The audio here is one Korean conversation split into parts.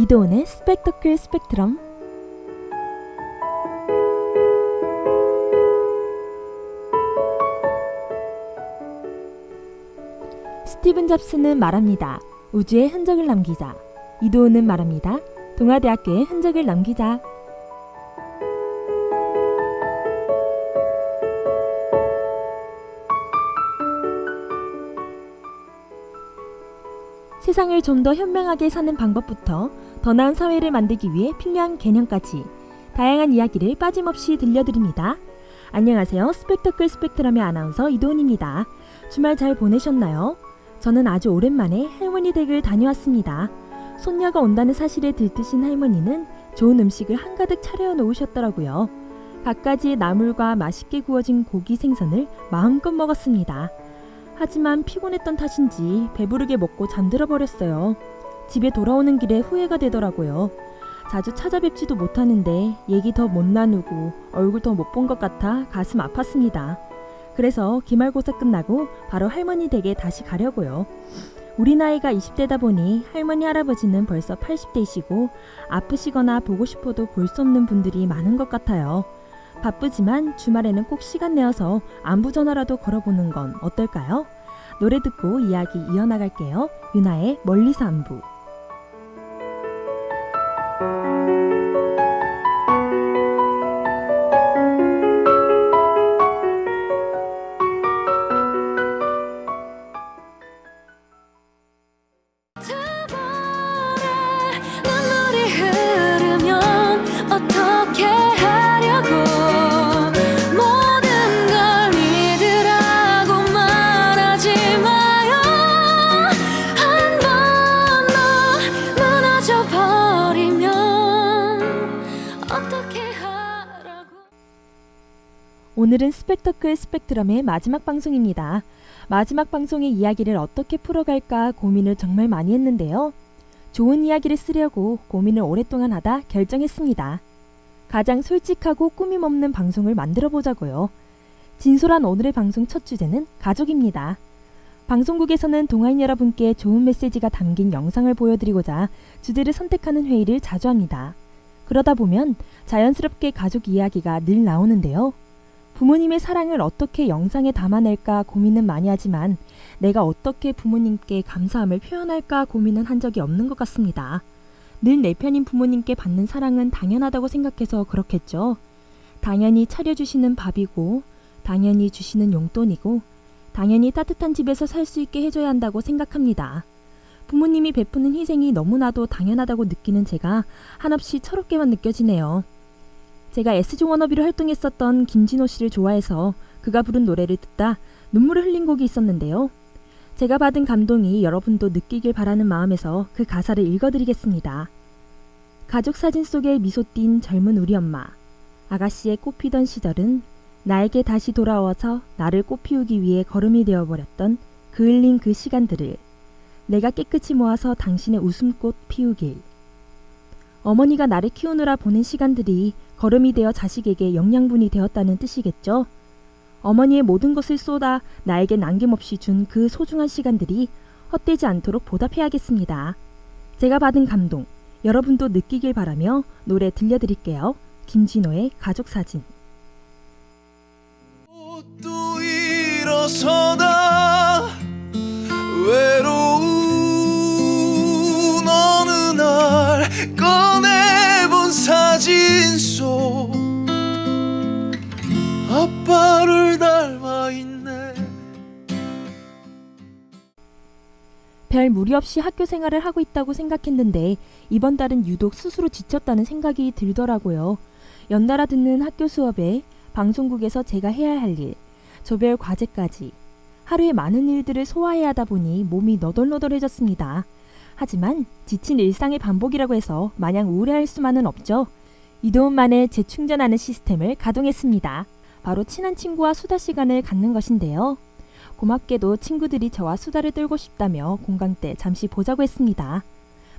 이도훈의 스펙터클 스펙트럼. 스티븐 잡스는 말합니다. 우주에 흔적을 남기자. 이도훈은 말합니다. 동아대학교에 흔적을 남기자. 세상을 좀 더 현명하게 사는 방법부터 더 나은 사회를 만들기 위해 필요한 개념까지 다양한 이야기를 빠짐없이 들려드립니다. 안녕하세요. 스펙터클 스펙트럼의 아나운서 이도훈입니다. 주말 잘 보내셨나요? 저는 아주 오랜만에 할머니 댁을 다녀왔습니다. 손녀가 온다는 사실에 들뜨신 할머니는 좋은 음식을 한가득 차려 놓으셨더라고요. 갖가지의 나물과 맛있게 구워진 고기 생선을 마음껏 먹었습니다. 하지만 피곤했던 탓인지 배부르게 먹고 잠들어 버렸어요. 집에 돌아오는 길에 후회가 되더라고요. 자주 찾아뵙지도 못하는데 얘기 더 못 나누고 얼굴 더 못 본 것 같아 가슴 아팠습니다. 그래서 기말고사 끝나고 바로 할머니 댁에 다시 가려고요. 우리 나이가 20대다 보니 할머니 할아버지는 벌써 80대이시고 아프시거나 보고 싶어도 볼 수 없는 분들이 많은 것 같아요. 바쁘지만 주말에는 꼭 시간 내어서 안부 전화라도 걸어보는 건 어떨까요? 노래 듣고 이야기 이어나갈게요. 유나의 멀리서 안부. 오늘은 스펙터클 스펙트럼의 마지막 방송입니다. 마지막 방송의 이야기를 어떻게 풀어갈까 고민을 정말 많이 했는데요. 좋은 이야기를 쓰려고 고민을 오랫동안 하다 결정했습니다. 가장 솔직하고 꾸밈 없는 방송을 만들어 보자고요. 진솔한 오늘의 방송 첫 주제는 가족입니다. 방송국에서는 동아인 여러분께 좋은 메시지가 담긴 영상을 보여드리고자 주제를 선택하는 회의를 자주 합니다. 그러다 보면 자연스럽게 가족 이야기가 늘 나오는데요. 부모님의 사랑을 어떻게 영상에 담아낼까 고민은 많이 하지만 내가 어떻게 부모님께 감사함을 표현할까 고민은 한 적이 없는 것 같습니다. 늘 내 편인 부모님께 받는 사랑은 당연하다고 생각해서 그렇겠죠. 당연히 차려주시는 밥이고 당연히 주시는 용돈이고 당연히 따뜻한 집에서 살 수 있게 해줘야 한다고 생각합니다. 부모님이 베푸는 희생이 너무나도 당연하다고 느끼는 제가 한없이 철없게만 느껴지네요. 제가 S종 워너비로 활동했었던 김진호 씨를 좋아해서 그가 부른 노래를 듣다 눈물을 흘린 곡이 있었는데요. 제가 받은 감동이 여러분도 느끼길 바라는 마음에서 그 가사를 읽어드리겠습니다. 가족 사진 속에 미소 띈 젊은 우리 엄마. 아가씨의 꽃피던 시절은 나에게 다시 돌아와서 나를 꽃피우기 위해 걸음이 되어버렸던 그 흘린 그 시간들을 내가 깨끗이 모아서 당신의 웃음꽃 피우길. 어머니가 나를 키우느라 보낸 시간들이 걸음이 되어 자식에게 영양분이 되었다는 뜻이겠죠. 어머니의 모든 것을 쏟아 나에게 남김없이 준 그 소중한 시간들이 헛되지 않도록 보답해야겠습니다. 제가 받은 감동, 여러분도 느끼길 바라며 노래 들려드릴게요. 김진호의 가족사진. 또 일어서다 외로운 어느 날 꺼내본 사진 속 아빠를 닮아있네. 별 무리 없이 학교 생활을 하고 있다고 생각했는데 이번 달은 유독 스스로 지쳤다는 생각이 들더라고요. 연달아 듣는 학교 수업에 방송국에서 제가 해야 할 일, 조별 과제까지 하루에 많은 일들을 소화해야 하다 보니 몸이 너덜너덜해졌습니다. 하지만 지친 일상의 반복이라고 해서 마냥 우울해할 수만은 없죠. 이도훈만의 재충전하는 시스템을 가동했습니다. 바로 친한 친구와 수다 시간을 갖는 것인데요. 고맙게도 친구들이 저와 수다를 떨고 싶다며 공강 때 잠시 보자고 했습니다.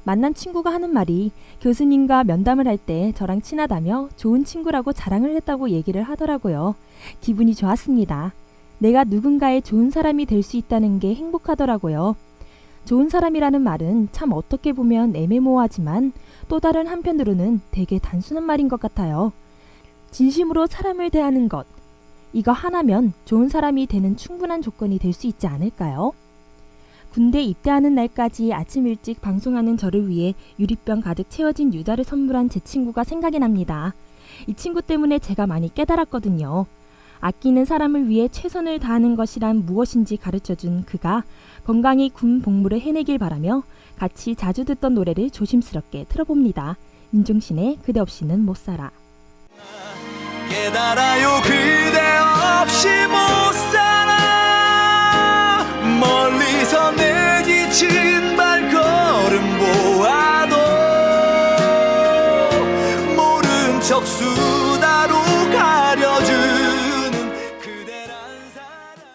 만난 친구가 하는 말이 교수님과 면담을 할 때 저랑 친하다며 좋은 친구라고 자랑을 했다고 얘기를 하더라고요. 기분이 좋았습니다. 내가 누군가의 좋은 사람이 될 수 있다는 게 행복하더라고요. 좋은 사람이라는 말은 참 어떻게 보면 애매모호하지만 또 다른 한편으로는 되게 단순한 말인 것 같아요. 진심으로 사람을 대하는 것, 이거 하나면 좋은 사람이 되는 충분한 조건이 될 수 있지 않을까요? 군대 입대하는 날까지 아침 일찍 방송하는 저를 위해 유리병 가득 채워진 유자를 선물한 제 친구가 생각이 납니다. 이 친구 때문에 제가 많이 깨달았거든요. 아끼는 사람을 위해 최선을 다하는 것이란 무엇인지 가르쳐준 그가 건강히 군 복무를 해내길 바라며 같이 자주 듣던 노래를 조심스럽게 틀어봅니다. 윤종신의 그대 없이는 못 살아. 깨달아요 그대 없이 못 살아 멀리서 내 지친 발걸음 보아도 모른 척 수다로 가려주는 그대란 사람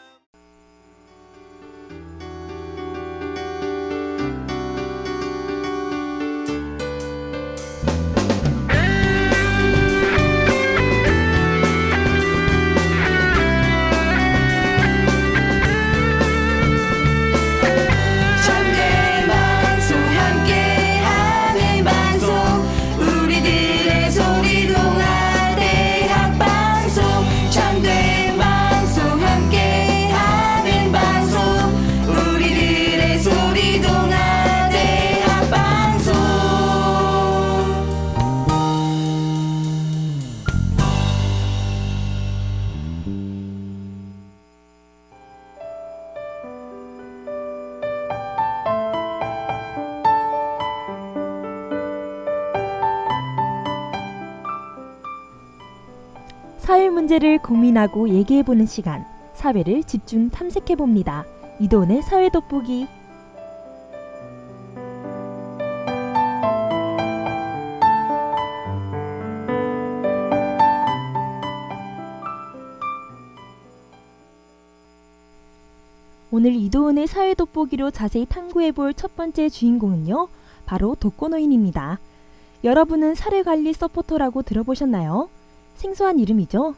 천대만송 함께하는 방송 우리들의 소리 동아대학 방송 천대만송 함께하는 방송 우리들의 소리 동아대학 방송 사회 문제를 고민하고 얘기해보는 시간, 사회를 집중 탐색해봅니다. 이도은의 사회 돋보기. 오늘 이도은의 사회 돋보기로 자세히 탐구해볼 첫 번째 주인공은요, 바로 독거노인입니다. 여러분은 사례관리 서포터라고 들어보셨나요? 생소한 이름이죠.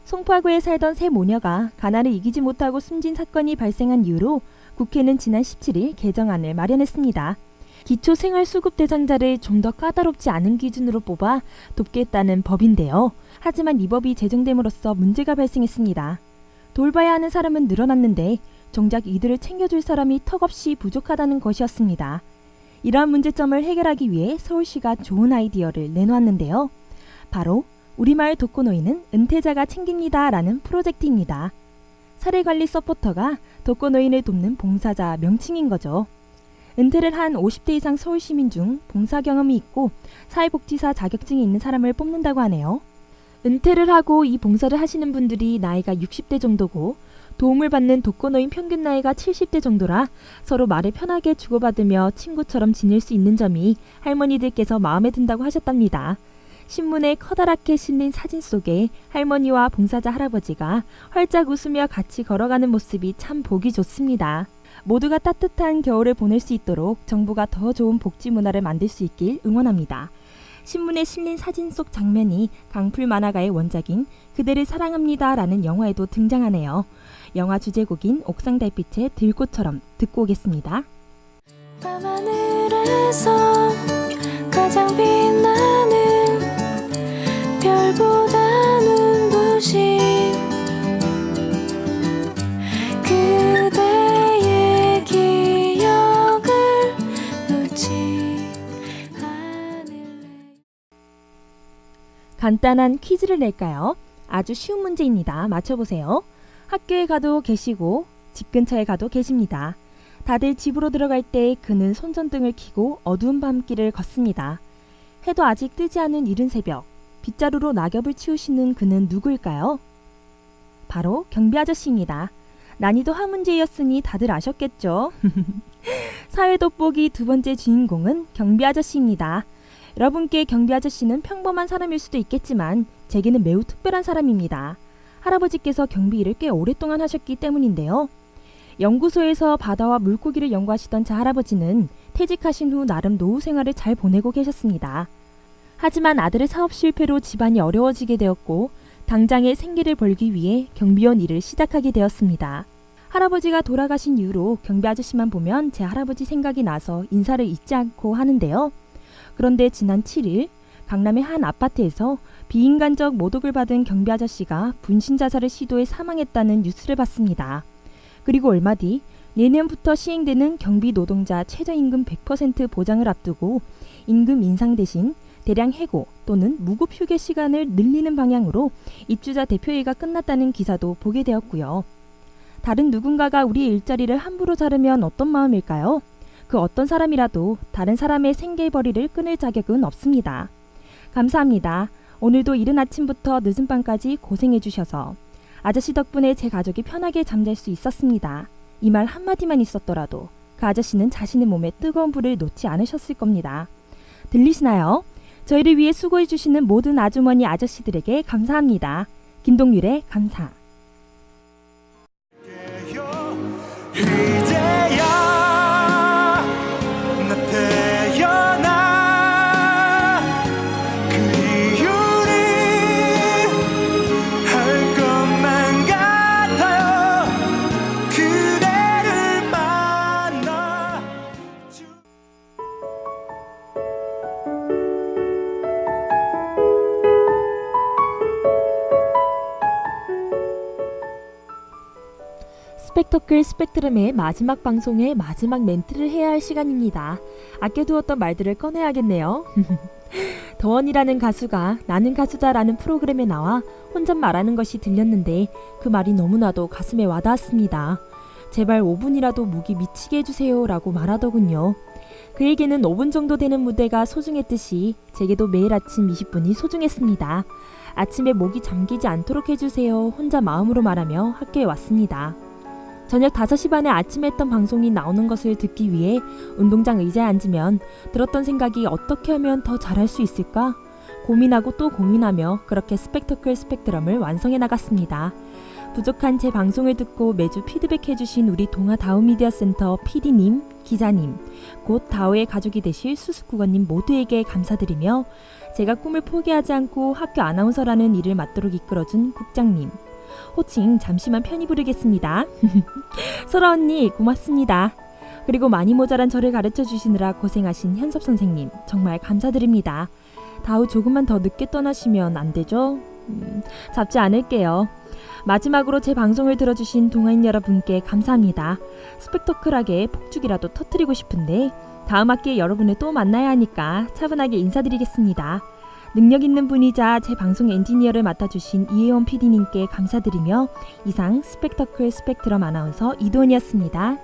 송파구에 살던 세 모녀가 가난을 이기지 못하고 숨진 사건이 발생한 이후로 국회는 지난 17일 개정안을 마련했습니다. 기초생활수급 대상자를 좀 더 까다롭지 않은 기준으로 뽑아 돕겠다는 법인데요. 하지만 이 법이 제정됨으로써 문제가 발생했습니다. 돌봐야 하는 사람은 늘어났는데 정작 이들을 챙겨줄 사람이 턱없이 부족하다는 것이었습니다. 이러한 문제점을 해결하기 위해 서울시가 좋은 아이디어를 내놓았는데요. 바로 우리마을 독거노인은 은퇴자가 챙깁니다 라는 프로젝트입니다. 사례관리 서포터가 독거노인을 돕는 봉사자 명칭인 거죠. 은퇴를 한 50대 이상 서울시민 중 봉사 경험이 있고 사회복지사 자격증이 있는 사람을 뽑는다고 하네요. 은퇴를 하고 이 봉사를 하시는 분들이 나이가 60대 정도고 도움을 받는 독거노인 평균 나이가 70대 정도라 서로 말을 편하게 주고받으며 친구처럼 지낼 수 있는 점이 할머니들께서 마음에 든다고 하셨답니다. 신문에 커다랗게 실린 사진 속에 할머니와 봉사자 할아버지가 활짝 웃으며 같이 걸어가는 모습이 참 보기 좋습니다. 모두가 따뜻한 겨울을 보낼 수 있도록 정부가 더 좋은 복지 문화를 만들 수 있길 응원합니다. 신문에 실린 사진 속 장면이 강풀 만화가의 원작인 그대를 사랑합니다 라는 영화에도 등장하네요. 영화 주제곡인 옥상 달빛의 들꽃처럼 듣고 오겠습니다. 밤하늘에서 가장 빛나는 별보다 눈부신 그대의 기억을 놓지 않을래. 간단한 퀴즈를 낼까요? 아주 쉬운 문제입니다. 맞춰보세요. 학교에 가도 계시고 집 근처에 가도 계십니다. 다들 집으로 들어갈 때 그는 손전등을 켜고 어두운 밤길을 걷습니다. 해도 아직 뜨지 않은 이른 새벽, 빗자루로 낙엽을 치우시는 그는 누구일까요? 바로 경비 아저씨입니다. 난이도 하문제였으니 다들 아셨겠죠? 사회 돋보기 두 번째 주인공은 경비 아저씨입니다. 여러분께 경비 아저씨는 평범한 사람일 수도 있겠지만 제게는 매우 특별한 사람입니다. 할아버지께서 경비 일을 꽤 오랫동안 하셨기 때문인데요. 연구소에서 바다와 물고기를 연구하시던 제 할아버지는 퇴직하신 후 나름 노후 생활을 잘 보내고 계셨습니다. 하지만 아들의 사업 실패로 집안이 어려워지게 되었고 당장의 생계를 벌기 위해 경비원 일을 시작하게 되었습니다. 할아버지가 돌아가신 이후로 경비 아저씨만 보면 제 할아버지 생각이 나서 인사를 잊지 않고 하는데요. 그런데 지난 7일 강남의 한 아파트에서 비인간적 모독을 받은 경비 아저씨가 분신 자살을 시도해 사망했다는 뉴스를 봤습니다. 그리고 얼마 뒤 내년부터 시행되는 경비 노동자 최저임금 100% 보장을 앞두고 임금 인상 대신 대량 해고 또는 무급 휴게 시간을 늘리는 방향으로 입주자 대표회의가 끝났다는 기사도 보게 되었고요. 다른 누군가가 우리의 일자리를 함부로 자르면 어떤 마음일까요? 그 어떤 사람이라도 다른 사람의 생계벌이를 끊을 자격은 없습니다. 감사합니다. 오늘도 이른 아침부터 늦은 밤까지 고생해주셔서 아저씨 덕분에 제 가족이 편하게 잠잘 수 있었습니다. 이 말 한마디만 있었더라도 그 아저씨는 자신의 몸에 뜨거운 불을 놓지 않으셨을 겁니다. 들리시나요? 저희를 위해 수고해주시는 모든 아주머니 아저씨들에게 감사합니다. 김동률의 감사. 이제야 나 태어나 그 이유는 할 것만 같아요. 그대를 만나 스펙터클 스펙트럼의 마지막 방송의 마지막 멘트를 해야 할 시간입니다. 아껴두었던 말들을 꺼내야겠네요. 더원이라는 가수가 나는 가수다라는 프로그램에 나와 혼잣말하는 것이 들렸는데 그 말이 너무나도 가슴에 와닿았습니다. 제발 5분이라도 목이 미치게 해주세요 라고 말하더군요. 그에게는 5분 정도 되는 무대가 소중했듯이 제게도 매일 아침 20분이 소중했습니다. 아침에 목이 잠기지 않도록 해주세요 혼자 마음으로 말하며 학교에 왔습니다. 저녁 5시 반에 아침에 했던 방송이 나오는 것을 듣기 위해 운동장 의자에 앉으면 들었던 생각이 어떻게 하면 더 잘할 수 있을까? 고민하고 또 고민하며 그렇게 스펙터클 스펙트럼을 완성해 나갔습니다. 부족한 제 방송을 듣고 매주 피드백해주신 우리 동아 다우미디어센터 PD님, 기자님, 곧 다우의 가족이 되실 수습국어님 모두에게 감사드리며 제가 꿈을 포기하지 않고 학교 아나운서라는 일을 맡도록 이끌어준 국장님, 호칭 잠시만 편히 부르겠습니다. 설아 언니 고맙습니다. 그리고 많이 모자란 저를 가르쳐 주시느라 고생하신 현섭 선생님 정말 감사드립니다. 다우 조금만 더 늦게 떠나시면 안 되죠? 잡지 않을게요. 마지막으로 제 방송을 들어주신 동아인 여러분께 감사합니다. 스펙터클하게 폭죽이라도 터뜨리고 싶은데 다음 학기에 여러분을 또 만나야 하니까 차분하게 인사드리겠습니다. 능력 있는 분이자 제 방송 엔지니어를 맡아주신 이혜원 PD님께 감사드리며 이상 스펙터클 스펙트럼 아나운서 이도은이었습니다.